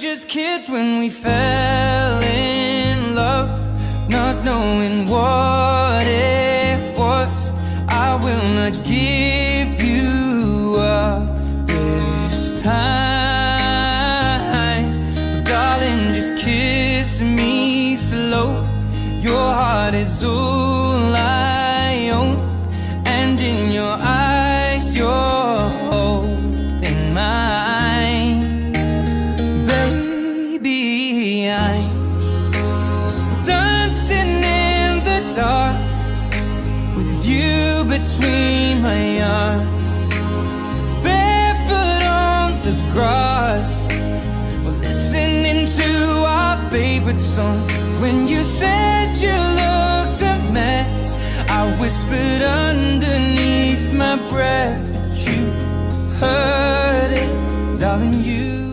just kids when we fell in love, not knowing what it was. I will not give you up this time, darling, just kiss me slow. Your heart is all I own, and in your eyes you're holding mine. Baby, I'm dancing in the dark with you between my arms, barefoot on the grass, we're listening to our favorite song. When you said you looked a mess, I whispered underneath my breath, but you heard it, darling, you